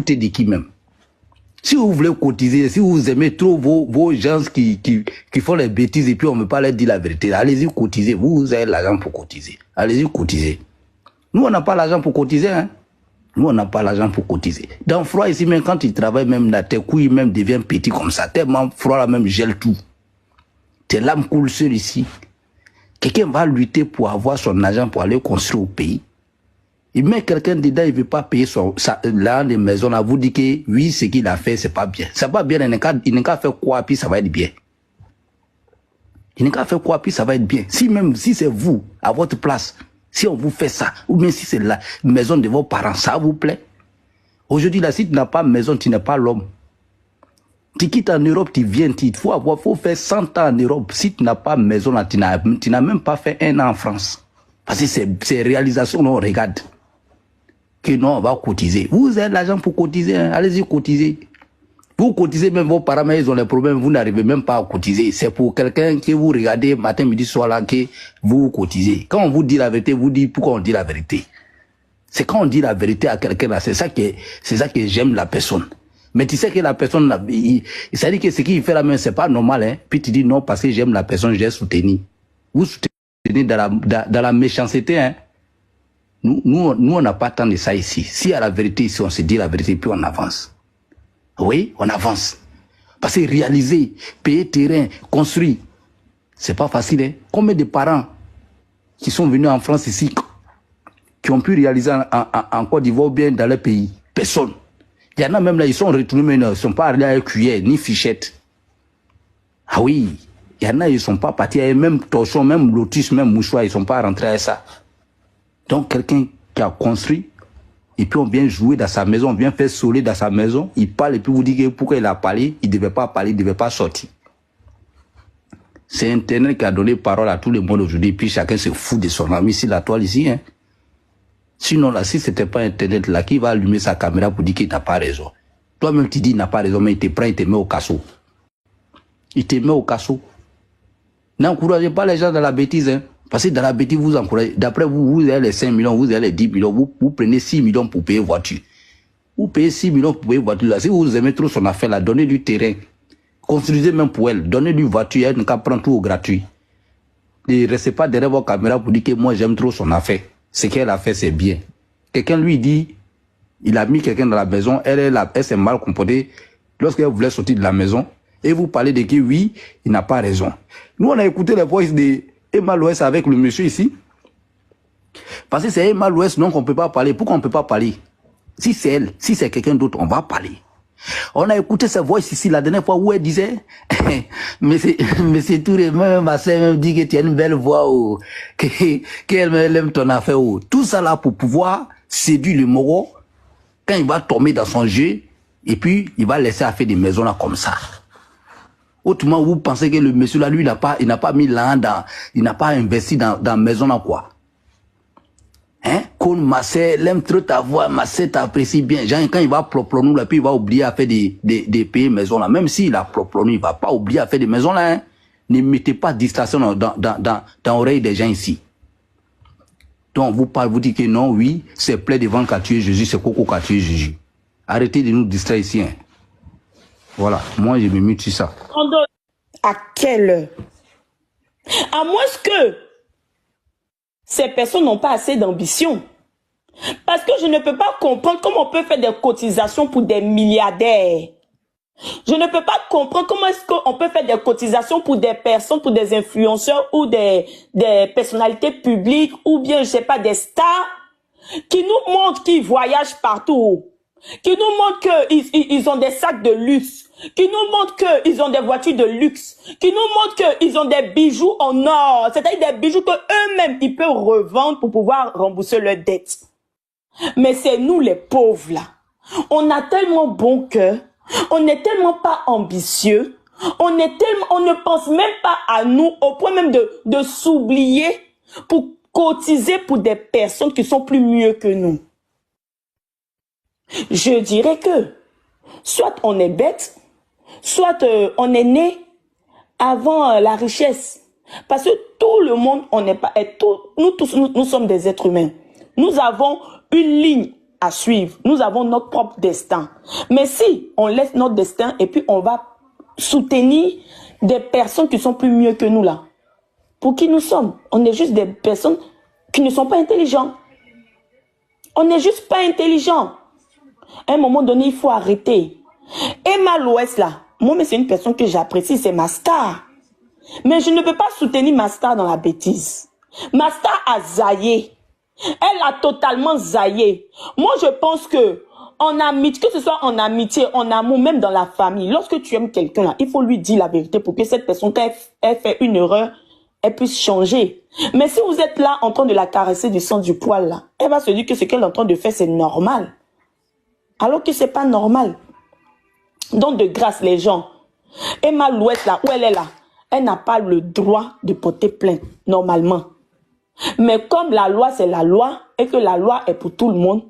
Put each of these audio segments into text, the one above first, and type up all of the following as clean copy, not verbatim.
de qui même? Si vous voulez cotiser, si vous aimez trop vos gens qui font les bêtises et puis on ne veut pas leur dire la vérité, allez-y cotiser. Vous avez l'argent pour cotiser. Allez-y cotiser. Nous, on n'a pas l'argent pour cotiser. Hein? Nous, on n'a pas l'argent pour cotiser. Dans le froid ici, même quand tu travailles, même là, tes couilles même deviennent petits comme ça. Tellement froid là, même gèle tout. Tes larmes coulent seul ici. Quelqu'un va lutter pour avoir son argent pour aller construire au pays. Il met quelqu'un dedans, il ne veut pas payer là, les maisons là, vous dit que oui, ce qu'il a fait, c'est pas bien. C'est pas bien, il n'a qu'à faire quoi, puis ça va être bien. Il n'a qu'à faire quoi, puis ça va être bien. Si c'est vous, à votre place, si on vous fait ça, ou bien si c'est la maison de vos parents, ça vous plaît. Aujourd'hui, là, si tu n'as pas maison, tu n'es pas l'homme. Tu quittes en Europe, tu viens, il faut faire 100 ans en Europe. Si tu n'as pas maison, là, tu n'as même pas fait 1 an en France. Parce que c'est réalisation, on regarde. Que non, on va cotiser. Vous avez l'argent pour cotiser, hein? Allez-y cotiser. Vous cotisez, même vos parents, ils ont les problèmes, vous n'arrivez même pas à cotiser. C'est pour quelqu'un que vous regardez matin, midi, soir là, que vous cotisez. Quand on vous dit la vérité, vous dites pourquoi on dit la vérité. C'est quand on dit la vérité à quelqu'un là, c'est ça que j'aime la personne. Mais tu sais que la personne, ça dit que ce qu'il fait là, c'est pas normal, hein. Puis tu dis non, parce que j'aime la personne, je l'ai soutenu. Vous soutenez dans la méchanceté, hein. Nous, on n'a pas tant de ça ici. Si à la vérité ici, on se dit la vérité, puis on avance. Oui, on avance. Parce que réaliser, payer terrain, construire, c'est pas facile, hein. Combien de parents qui sont venus en France ici, qui ont pu réaliser en Côte d'Ivoire ou bien dans leur pays? Personne. Il y en a même là, ils sont retournés, mais ils ne sont pas allés à cuillère, ni fichette. Ah oui, il y en a, ils ne sont pas partis, même torchon, même lotus, même mouchoir, ils ne sont pas rentrés à ça. Donc quelqu'un qui a construit, et puis on vient jouer dans sa maison, on vient faire soler dans sa maison, il parle et puis vous dites pourquoi il a parlé, il ne devait pas parler, il ne devait pas sortir. C'est Internet qui a donné parole à tout le monde aujourd'hui, puis chacun se fout de son ami sur la toile ici. Hein. Sinon là, si ce n'était pas Internet là, qui va allumer sa caméra pour dire qu'il n'a pas raison? Toi-même tu dis qu'il n'a pas raison, mais il te prend, il te met au casseau. Il te met au casseau. N'encouragez pas les gens dans la bêtise, hein. Parce que dans la bêtise, vous encouragez. D'après vous, vous avez les 5 millions, vous avez les 10 millions, vous prenez 6 millions pour payer voiture. Vous payez 6 millions pour payer voiture. Là, si vous aimez trop son affaire, là, donnez du terrain. Construisez même pour elle. Donnez du voiture, elle ne peut prendre tout au gratuit. Ne restez pas derrière vos caméras pour dire que moi j'aime trop son affaire. Ce qu'elle a fait, c'est bien. Quelqu'un lui dit, il a mis quelqu'un dans la maison, elle s'est mal comportée lorsqu'elle voulait sortir de la maison. Et vous parlez de qui, oui, il n'a pas raison. Nous, on a écouté les voix de Emma Louès avec le monsieur ici. Parce que c'est Emma Louès, non, qu'on ne peut pas parler. Pourquoi on ne peut pas parler? Si c'est elle, si c'est quelqu'un d'autre, on va parler. On a écouté sa voix ici la dernière fois où elle disait, mais c'est tout, même ma soeur me dit que tu as une belle voix, oh, qu'elle aime ton affaire. Oh. Tout ça là pour pouvoir séduire le moro quand il va tomber dans son jeu et puis il va laisser à faire des maisons là comme ça. Autrement, vous pensez que le monsieur là, lui, il n'a pas mis là il n'a pas investi dans la maison là quoi. Hein? Quand ma sœur, elle aime trop ta voix, ma sœur t'apprécie bien. Genre, quand il va proploner là, puis il va oublier à faire des pays maisons là. Même s'il a proploné, il va pas oublier à faire des maisons là. Hein? Ne mettez pas de distraction dans l'oreille des gens ici. Donc, vous dites que non, oui, c'est plein de vent qui a tué Jésus, c'est Coco qui a tué Jésus. Arrêtez de nous distraire ici. Hein? Voilà, moi je me mute sur ça. À quelle heure? À moins que ces personnes n'ont pas assez d'ambition. Parce que je ne peux pas comprendre comment on peut faire des cotisations pour des milliardaires. Je ne peux pas comprendre comment est-ce qu'on peut faire des cotisations pour des personnes, pour des influenceurs ou des personnalités publiques ou bien, je sais pas, des stars qui nous montrent qu'ils voyagent partout, qui nous montrent qu'ils ont des sacs de luxe, qui nous montrent qu'ils ont des voitures de luxe, qui nous montrent qu'ils ont des bijoux en or, c'est-à-dire des bijoux qu'eux-mêmes, ils peuvent revendre pour pouvoir rembourser leurs dettes. Mais c'est nous les pauvres là. On a tellement bon cœur, on n'est tellement pas ambitieux, on ne pense même pas à nous au point même de s'oublier pour cotiser pour des personnes qui sont plus mieux que nous. Je dirais que soit on est bête, soit on est né avant la richesse. Parce que tout le monde, on n'est pas, nous tous, nous sommes des êtres humains. Nous avons une ligne à suivre. Nous avons notre propre destin. Mais si on laisse notre destin et puis on va soutenir des personnes qui sont plus mieux que nous là, pour qui nous sommes? On est juste des personnes qui ne sont pas intelligentes. On n'est juste pas intelligents. À un moment donné, il faut arrêter. Emma Loès là, moi mais c'est une personne que j'apprécie, c'est ma star. Mais je ne peux pas soutenir ma star dans la bêtise. Ma star a zaillé. Elle a totalement zaillé. Moi je pense que en amitié, que ce soit en amitié, en amour, même dans la famille, lorsque tu aimes quelqu'un là, il faut lui dire la vérité pour que cette personne, quand elle fait une erreur, elle puisse changer. Mais si vous êtes là en train de la caresser du sang du poil là, elle va se dire que ce qu'elle est en train de faire c'est normal. Alors que c'est pas normal. Donc de grâce les gens, Emma Louette là, où elle est là, elle n'a pas le droit de porter plainte normalement. Mais comme la loi c'est la loi et que la loi est pour tout le monde,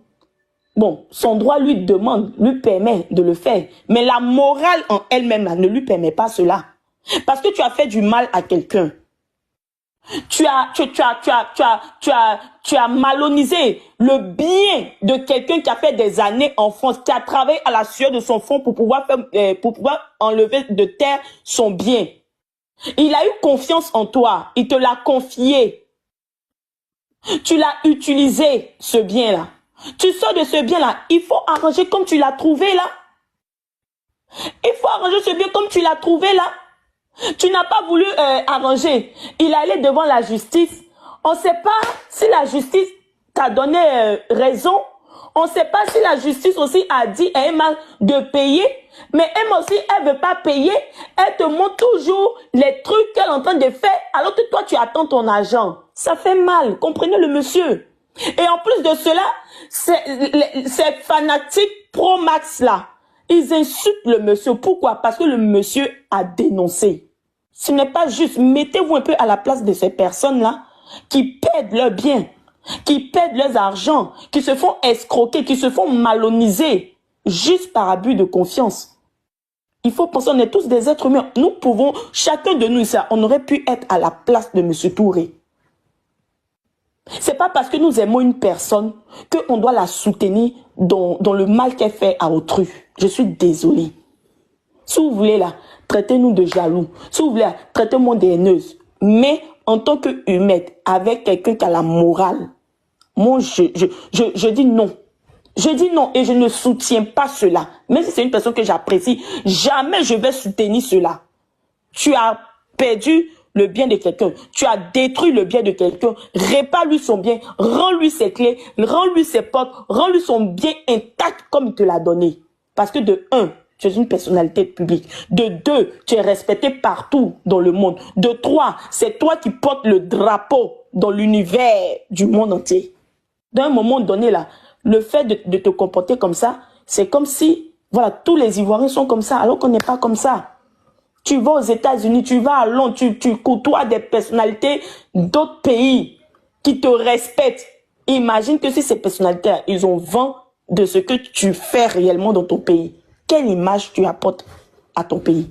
bon, son droit lui demande, lui permet de le faire. Mais la morale en elle-même là ne lui permet pas cela. Parce que tu as fait du mal à quelqu'un. Tu as malonisé le bien de quelqu'un qui a fait des années en France, qui a travaillé à la sueur de son front pour pouvoir enlever de terre son bien. Il a eu confiance en toi, il te l'a confié. Tu l'as utilisé, ce bien-là. Tu sors de ce bien-là, il faut arranger comme tu l'as trouvé là. Il faut arranger ce bien comme tu l'as trouvé là. Tu n'as pas voulu arranger. Il est allé devant la justice. On ne sait pas si la justice t'a donné raison. On ne sait pas si la justice aussi a dit à Emma de payer. Mais Emma aussi, elle ne veut pas payer. Elle te montre toujours les trucs qu'elle est en train de faire alors que toi, tu attends ton argent. Ça fait mal. Comprenez le monsieur. Et en plus de cela, ces fanatiques pro-max là, ils insultent le monsieur. Pourquoi? Parce que le monsieur a dénoncé. Ce n'est pas juste. Mettez-vous un peu à la place de ces personnes-là qui perdent leurs biens, qui perdent leurs argent, qui se font escroquer, qui se font maloniser, juste par abus de confiance. Il faut penser, on est tous des êtres humains. Nous pouvons, chacun de nous, ça, on aurait pu être à la place de M. Touré. C'est pas parce que nous aimons une personne qu'on doit la soutenir dans le mal qu'elle fait à autrui. Je suis désolée. Si vous voulez là, traitez-nous de jaloux. Si vous voulez là, traitez-moi d'haineuse. Mais en tant qu'humaine, avec quelqu'un qui a la morale, moi je dis non. Je dis non et je ne soutiens pas cela. Même si c'est une personne que j'apprécie, jamais je vais soutenir cela. Tu as perdu le bien de quelqu'un. Tu as détruit le bien de quelqu'un. Répare-lui son bien. Rends-lui ses clés. Rends-lui ses portes. Rends-lui son bien intact comme il te l'a donné. Parce que de un, tu es une personnalité publique. De deux, tu es respecté partout dans le monde. De trois, c'est toi qui portes le drapeau dans l'univers du monde entier. D'un moment donné, là, le fait de te comporter comme ça, c'est comme si, voilà, tous les Ivoiriens sont comme ça, alors qu'on n'est pas comme ça. Tu vas aux États-Unis, tu vas à Londres, tu côtoies des personnalités d'autres pays qui te respectent. Imagine que si ces personnalités, ils ont vent de ce que tu fais réellement dans ton pays. Quelle image tu apportes à ton pays?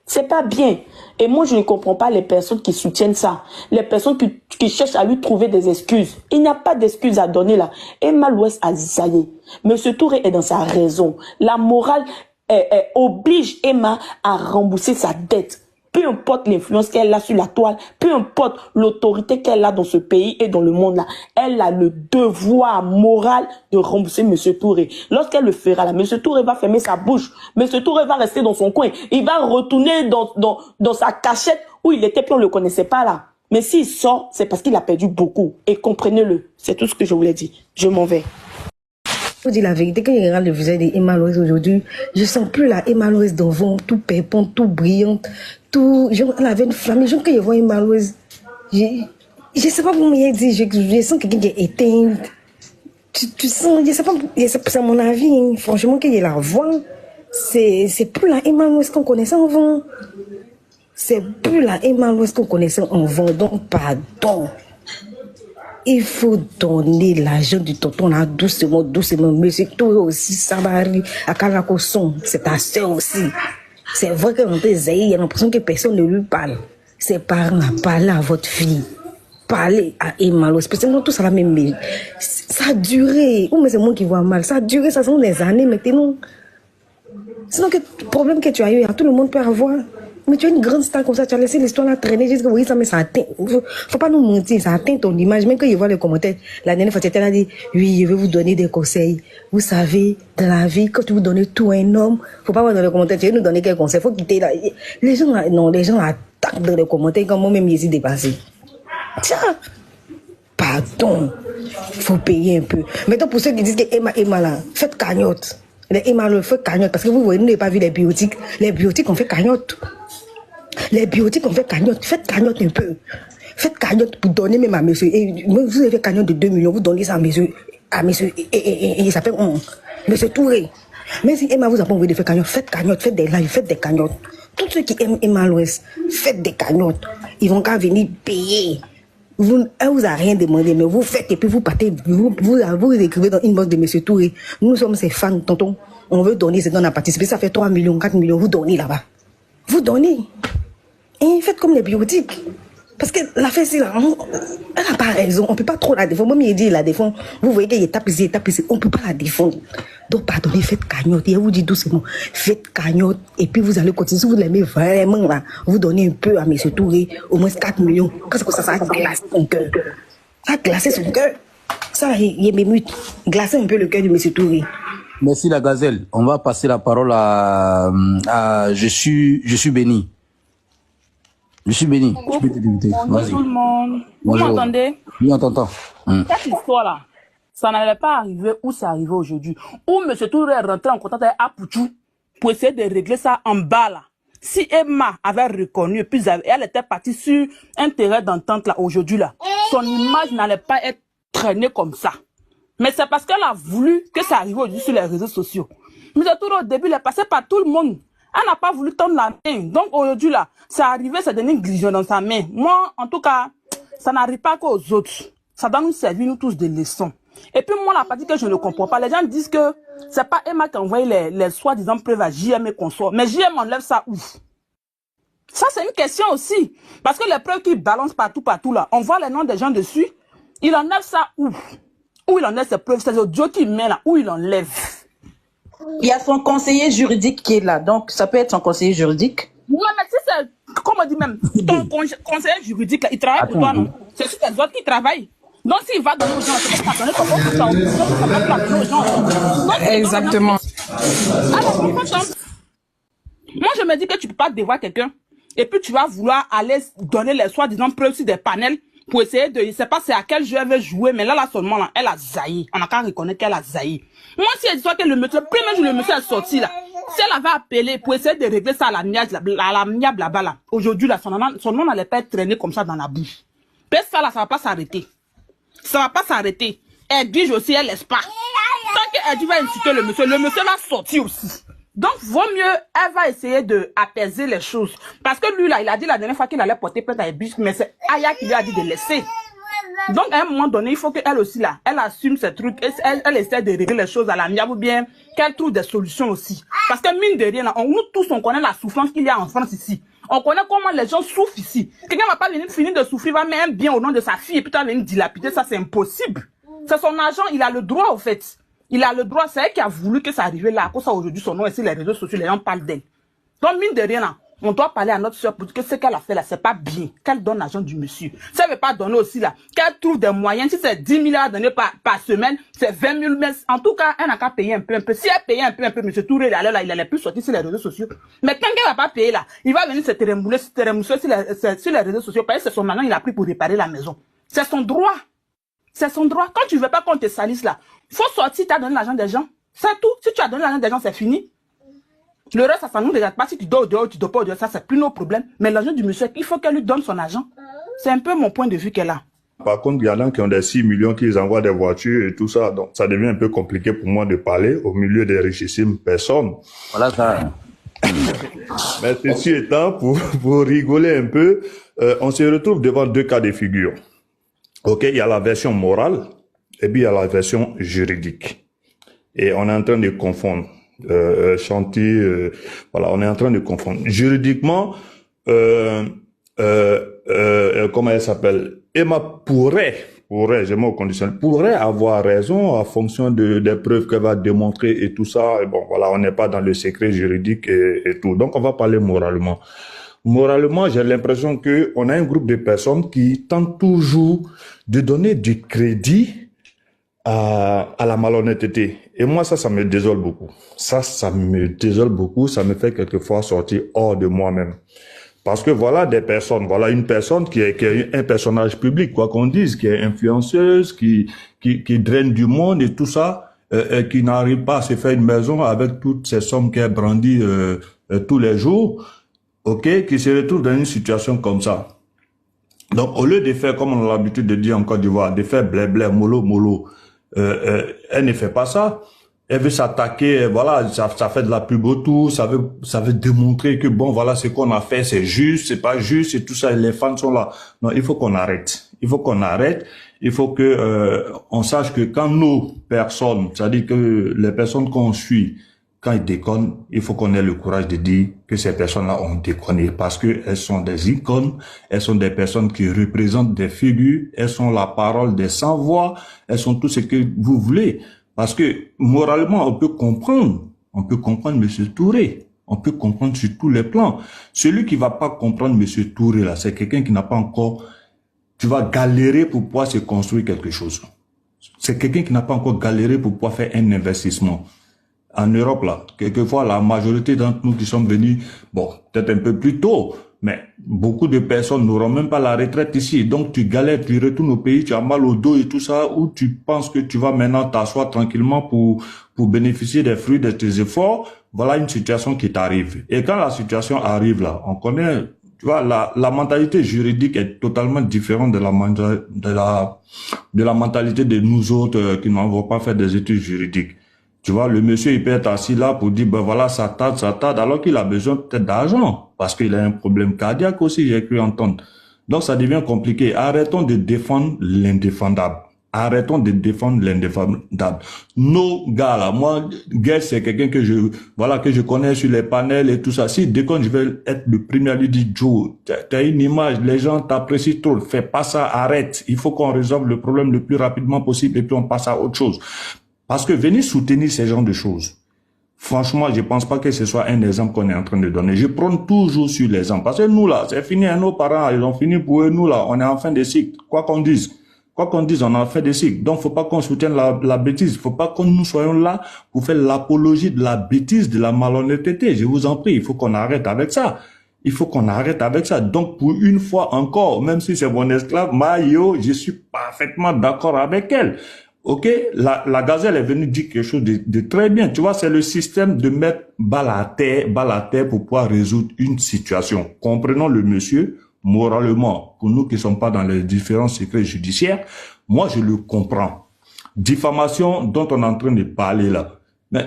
C'est pas bien. Et moi, je ne comprends pas les personnes qui soutiennent ça. Les personnes qui cherchent à lui trouver des excuses. Il n'y a pas d'excuses à donner là. Emma Louès a zaillé. Monsieur Touré est dans sa raison. La morale oblige Emma à rembourser sa dette. Peu importe l'influence qu'elle a sur la toile, peu importe l'autorité qu'elle a dans ce pays et dans le monde là, elle a le devoir moral de rembourser Monsieur Touré. Lorsqu'elle le fera là, Monsieur Touré va fermer sa bouche. Monsieur Touré va rester dans son coin. Il va retourner dans sa cachette où il était puis on le connaissait pas là. Mais s'il sort, c'est parce qu'il a perdu beaucoup. Et comprenez-le. C'est tout ce que je voulais dire. Je m'en vais. Faut dire la vérité, quand je regarde le visage d'Emma Louès aujourd'hui, je sens plus la Emma Louès d'avant, tout pépante, tout brillante, tout, elle avait une flamme. Quand je vois Emma Louès, je sais pas comment dire, je sens quelqu'un qui est éteint. Tu sens, je sais pas, c'est mon avis, hein. Franchement, quand je la vois, c'est plus la Emma Louès qu'on connaissait avant. C'est plus la Emma Louès qu'on connaissait avant, donc pardon. Il faut donner l'argent du tonton là doucement, doucement. Mais c'est toi aussi, ça va arriver. À Kalakoson, c'est ta soeur aussi. C'est vrai qu'elle est zaïe, il y a l'impression que personne ne lui parle. Ses parents ont parlé à votre fille. parler à Emma, spécialement tout ça la même. Ça a duré. Ou mais c'est moi qui vois mal. Ça a duré, ça sont des années maintenant. Sinon, le problème que tu as eu, tout le monde peut avoir. Mais tu es une grande star comme ça, tu as laissé l'histoire là traîner jusqu'à oui, ça, mais ça atteint. Faut pas nous mentir, ça atteint ton image. Même quand il voit les commentaires, la dernière fois, tu as dit, oui, je vais vous donner des conseils. Vous savez, dans la vie, quand tu vous donnes tout à un homme, faut pas voir dans les commentaires, tu veux nous donner quelques conseils, faut quitter là. Les gens, non, les gens attaquent dans les commentaires quand moi-même, ils y dépassé. Tiens, pardon, faut payer un peu. Maintenant, pour ceux qui disent que Emma là, faites cagnotte. Les Emma le fait cagnotte, parce que vous voyez, nous n'avez pas vu les biotiques. Les biotiques, on fait cagnotte. Les biotiques, on fait cagnotte. Faites cagnotte un peu. Faites cagnotte pour donner même à monsieur. Et vous avez fait cagnotte de 2 millions, vous donnez ça à monsieur, et il s'appelle monsieur Touré. Même si Emma vous a pas envie de faire cagnotte, faites des lives, faites des cagnottes. Tous ceux qui aiment Emma l'Ouest, faites des cagnottes. Ils vont qu'à venir payer. Elle vous a rien demandé, mais vous faites et puis vous partez, vous écrivez dans l'inbox de monsieur Touré. Nous sommes ses fans, tonton. On veut donner, c'est qu'on a participé, ça fait 3 millions, 4 millions, vous donnez là-bas. Vous donnez. Et faites comme les biotiques. Parce que la fête, elle n'a pas raison. On ne peut pas trop la défendre. Même il dit la défendre. Vous voyez qu'il tape ici. On ne peut pas la défendre. Donc, pardonnez, faites cagnotte. Et elle vous dit doucement, faites cagnotte. Et puis, vous allez continuer. Si vous l'aimez vraiment, là, vous donnez un peu à M. Touré, au moins 4 millions. Quand c'est comme ça, ça a glacé son cœur. Ça a glacé son cœur. Ça, il est m'émute. Glacer un peu le cœur de M. Touré. Merci la gazelle. On va passer la parole à je suis béni. Je suis béni. Bonjour tout le monde. Vous Bonjour. m'entendez? Oui, on t'entend. Cette histoire-là, ça n'allait pas arriver où c'est arrivé aujourd'hui. Où M. Touré est rentré en contact avec Apouchou pour essayer de régler ça en bas là. Si Emma avait reconnu, puis elle était partie sur un terrain d'entente là aujourd'hui là, son image n'allait pas être traînée comme ça. Mais c'est parce qu'elle a voulu que ça arrive aujourd'hui sur les réseaux sociaux. M. Touré au début, il est passé par tout le monde. Elle n'a pas voulu tendre la main. Donc aujourd'hui là, ça arrivé, c'est donné une glission dans sa main. Moi, en tout cas, ça n'arrive pas qu'aux autres. Ça doit nous servir, nous tous, des leçons. Et puis moi, la partie que je ne comprends pas, les gens disent que c'est pas Emma qui a envoyé les soi-disant preuves à JM et consorts. Mais JM enlève ça où? Ça, c'est une question aussi. Parce que les preuves qui balancent partout là, on voit les noms des gens dessus. Il enlève ça où? Où il enlève ses preuves? C'est audio qu'il met là, où il enlève. Il y a son conseiller juridique qui est là, donc ça peut être son conseiller juridique. Oui, mais si c'est, comme on dit même, ton conseiller juridique, là, il travaille pour toi, non? C'est sur les autres qui travaillent. Donc s'il va donner aux gens, c'est pas donner aux gens. Exactement. Alors, moi, je me dis que tu peux pas dévoir quelqu'un, et puis tu vas vouloir aller donner les soi-disant preuves sur des panels, pour essayer de, je sais pas c'est à quel jeu elle veut jouer, mais là seulement, là, elle a zaï. On a qu'à reconnaître qu'elle a zaï. Moi, si elle dit que le monsieur, le premier jour le monsieur est sorti, là, si elle avait appelé pour essayer de régler ça à la miable là-bas, là, aujourd'hui, là, son nom n'allait pas être traîné comme ça dans la bouche. Mais ça, là, ça va pas s'arrêter. Ça va pas s'arrêter. Edwige aussi, elle laisse pas. Tant qu'Edwige va insulter le monsieur va sortir aussi. Donc, vaut mieux, elle va essayer de apaiser les choses. Parce que lui, là, il a dit la dernière fois qu'il allait porter plainte à Edwige, mais c'est Aya qui lui a dit de laisser. Donc, à un moment donné, il faut qu'elle aussi, là, elle assume ces trucs, elle essaie de régler les choses à l'amiable ou bien qu'elle trouve des solutions aussi. Parce que mine de rien, là, nous tous, on connaît la souffrance qu'il y a en France ici. On connaît comment les gens souffrent ici. Quelqu'un va pas venir finir de souffrir, va mettre un bien au nom de sa fille et puis tu vas venir dilapider, ça c'est impossible. C'est son argent, il a le droit au fait. Il a le droit, c'est elle qui a voulu que ça arrive là. À cause ça aujourd'hui, son nom est sur les réseaux sociaux, les gens parlent d'elle. Donc, mine de rien, là, on doit parler à notre soeur pour dire que ce qu'elle a fait là, c'est pas bien. Qu'elle donne l'argent du monsieur. Ça ne veut pas donner aussi là. Qu'elle trouve des moyens. Si c'est 10 000 à donner par semaine, c'est 20 000. Mais en tout cas, elle n'a qu'à payer un peu. Si elle payait un peu, monsieur Touré, il allait plus sortir sur les réseaux sociaux. Mais tant qu'elle va pas payer là, il va venir se teremouler sur les réseaux sociaux. Parce que c'est son argent, il a pris pour réparer la maison. C'est son droit. C'est son droit. Quand tu veux pas qu'on te salisse là, faut sortir, tu as donné l'argent des gens. C'est tout. Si tu as donné l'argent des gens, c'est fini. Le reste, ça ne nous regarde pas. Si tu dors dehors, tu dors pas dehors, ça, c'est plus nos problèmes. Mais l'argent du monsieur, il faut qu'elle lui donne son argent. C'est un peu mon point de vue qu'elle a. Par contre, il y en a qui ont des 6 millions qui les envoient des voitures et tout ça. Donc, ça devient un peu compliqué pour moi de parler au milieu des richissimes personnes. Voilà ça. Mais ceci étant, pour rigoler un peu, on se retrouve devant deux cas de figure. OK, il y a la version morale et puis il y a la version juridique. Et on est en train de confondre. Chantier, voilà, on est en train de confondre. Juridiquement, comment elle s'appelle? Emma pourrait, j'ai mot conditionnel, pourrait avoir raison en fonction des preuves qu'elle va démontrer et tout ça. Et bon, voilà, on n'est pas dans le secret juridique et tout. Donc, on va parler moralement. Moralement, j'ai l'impression que on a un groupe de personnes qui tentent toujours de donner du crédit à la malhonnêteté. Et moi, ça me désole beaucoup. Ça me désole beaucoup. Ça me fait quelquefois sortir hors de moi-même. Parce que voilà des personnes, voilà une personne qui est un personnage public, quoi qu'on dise, qui est influenceuse, qui draine du monde et tout ça, et qui n'arrive pas à se faire une maison avec toutes ces sommes qu'elle brandit tous les jours, ok, qui se retrouve dans une situation comme ça. Donc au lieu de faire, comme on a l'habitude de dire en Côte d'Ivoire, de faire blé, mollo, elle ne fait pas ça. Elle veut s'attaquer, voilà, ça fait de la pub autour, ça veut démontrer que bon, voilà, ce qu'on a fait, c'est juste, c'est pas juste, et tout ça, et les fans sont là. Non, il faut qu'on arrête. Il faut qu'on arrête. Il faut que, on sache que quand nos personnes, c'est-à-dire que les personnes qu'on suit, quand ils déconnent, il faut qu'on ait le courage de dire que ces personnes-là ont déconné parce que elles sont des icônes, elles sont des personnes qui représentent des figures, elles sont la parole des sans-voix, elles sont tout ce que vous voulez. Parce que moralement, on peut comprendre Monsieur Touré. On peut comprendre sur tous les plans. Celui qui va pas comprendre Monsieur Touré, là, c'est quelqu'un qui n'a pas encore, tu vas galérer pour pouvoir se construire quelque chose. C'est quelqu'un qui n'a pas encore galéré pour pouvoir faire un investissement. En Europe, là, quelquefois, la majorité d'entre nous qui sommes venus, bon, peut-être un peu plus tôt, mais beaucoup de personnes n'auront même pas la retraite ici. Donc, tu galères, tu retournes au pays, tu as mal au dos et tout ça, ou tu penses que tu vas maintenant t'asseoir tranquillement pour bénéficier des fruits de tes efforts. Voilà une situation qui t'arrive. Et quand la situation arrive là, on connaît, tu vois, la mentalité juridique est totalement différente de la mentalité de nous autres qui n'avons pas fait des études juridiques. Tu vois, le monsieur, il peut être assis là pour dire, ben voilà, ça tarde, alors qu'il a besoin peut-être d'argent, parce qu'il a un problème cardiaque aussi, j'ai cru entendre. Donc, ça devient compliqué. Arrêtons de défendre l'indéfendable. Arrêtons de défendre l'indéfendable. Nos gars, là, moi, Guess, c'est quelqu'un que je connais sur les panels et tout ça. Si dès qu'on je vais être le premier à lui dire, Joe, t'as une image, les gens t'apprécient trop, fais pas ça, arrête. Il faut qu'on résolve le problème le plus rapidement possible et puis on passe à autre chose. Parce que venir soutenir ces genres de choses, franchement, je pense pas que ce soit un exemple qu'on est en train de donner. Je prends toujours sur l'exemple. Parce que nous, là, c'est fini, nos parents, ils ont fini pour eux. Nous, là, on est en fin de cycle. Quoi qu'on dise, on est en fin de cycle. Donc, faut pas qu'on soutienne la bêtise. Faut pas que nous soyons là pour faire l'apologie de la bêtise, de la malhonnêteté. Je vous en prie, il faut qu'on arrête avec ça. Il faut qu'on arrête avec ça. Donc, pour une fois encore, même si c'est mon esclave, Mayo, je suis parfaitement d'accord avec elle. Ok, la gazelle est venue dire quelque chose de très bien. Tu vois, c'est le système de mettre balle à terre pour pouvoir résoudre une situation. Comprenons le monsieur, moralement, pour nous qui ne sommes pas dans les différents secrets judiciaires, moi je le comprends. Diffamation dont on est en train de parler là. Mais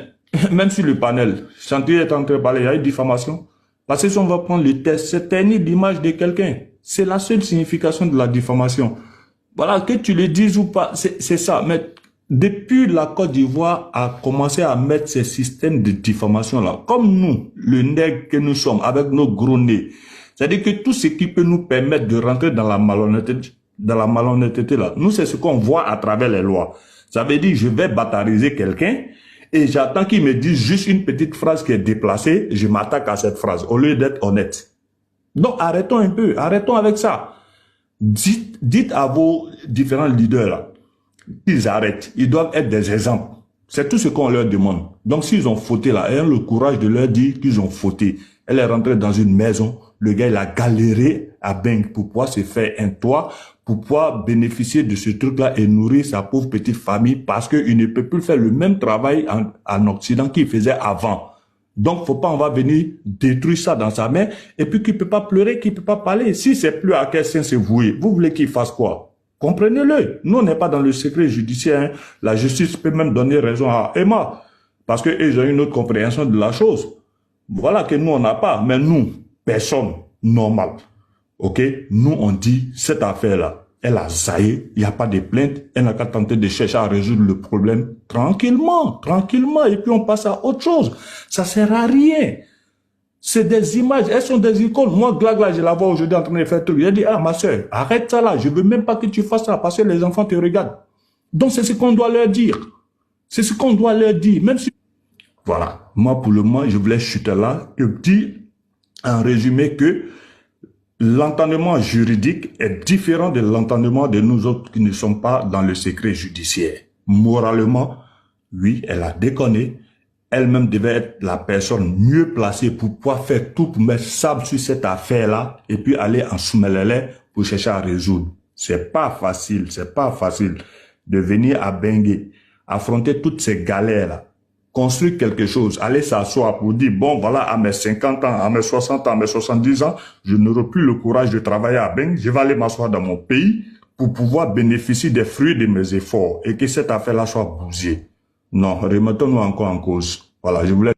même sur le panel, Chantier est en train de parler, il y a une diffamation. Parce que si on va prendre le test, c'est ternir l'image de quelqu'un. C'est la seule signification de la diffamation. Voilà, que tu le dises ou pas, c'est ça. Mais depuis la Côte d'Ivoire a commencé à mettre ces systèmes de diffamation-là, comme nous, le nègre que nous sommes, avec nos gros nez, c'est-à-dire que tout ce qui peut nous permettre de rentrer dans la malhonnêteté là, nous c'est ce qu'on voit à travers les lois. Ça veut dire je vais bâtariser quelqu'un et j'attends qu'il me dise juste une petite phrase qui est déplacée, je m'attaque à cette phrase au lieu d'être honnête. Donc arrêtons un peu, arrêtons avec ça. Dites à vos différents leaders là, qu'ils arrêtent. Ils doivent être des exemples. C'est tout ce qu'on leur demande. Donc s'ils ont fauté là, ayons le courage de leur dire qu'ils ont fauté. Elle est rentrée dans une maison, le gars il a galéré à Beng pour pouvoir se faire un toit, pour pouvoir bénéficier de ce truc-là et nourrir sa pauvre petite famille parce qu'il ne peut plus faire le même travail en Occident qu'il faisait avant. Donc, faut pas, on va venir détruire ça dans sa main, et puis qu'il peut pas pleurer, qu'il peut pas parler. Si c'est plus à quel sens se vouer, vous voulez qu'il fasse quoi? Comprenez-le. Nous, on n'est pas dans le secret judiciaire, hein. La justice peut même donner raison à Emma, parce que ils ont une autre compréhension de la chose. Voilà que nous, on n'a pas, mais nous, personne normal. Ok? Nous, on dit, cette affaire-là, elle a zaillé, il n'y a pas de plainte, elle n'a qu'à tenter de chercher à résoudre le problème tranquillement, et puis on passe à autre chose. Ça sert à rien. C'est des images, elles sont des icônes. Moi, Glagla, je la vois aujourd'hui en train de faire tout. J'ai dit, ah, ma soeur, arrête ça là, je veux même pas que tu fasses ça parce que les enfants te regardent. Donc, c'est ce qu'on doit leur dire. C'est ce qu'on doit leur dire, même si... Voilà. Moi, pour le moment, je voulais chuter là. Je dis, en résumé, que l'entendement juridique est différent de l'entendement de nous autres qui ne sommes pas dans le secret judiciaire. Moralement, oui, elle a déconné. Elle-même devait être la personne mieux placée pour pouvoir faire tout pour mettre sable sur cette affaire-là et puis aller en Soumelele pour chercher à résoudre. C'est pas facile de venir à Bengué, affronter toutes ces galères-là, construire quelque chose, aller s'asseoir pour dire, bon, voilà, à mes 50 ans, à mes 60 ans, à mes 70 ans, je n'aurai plus le courage de travailler à Bengué, je vais aller m'asseoir dans mon pays pour pouvoir bénéficier des fruits de mes efforts et que cette affaire-là soit bousillée. Non, remettons-nous encore en cause. Voilà, je voulais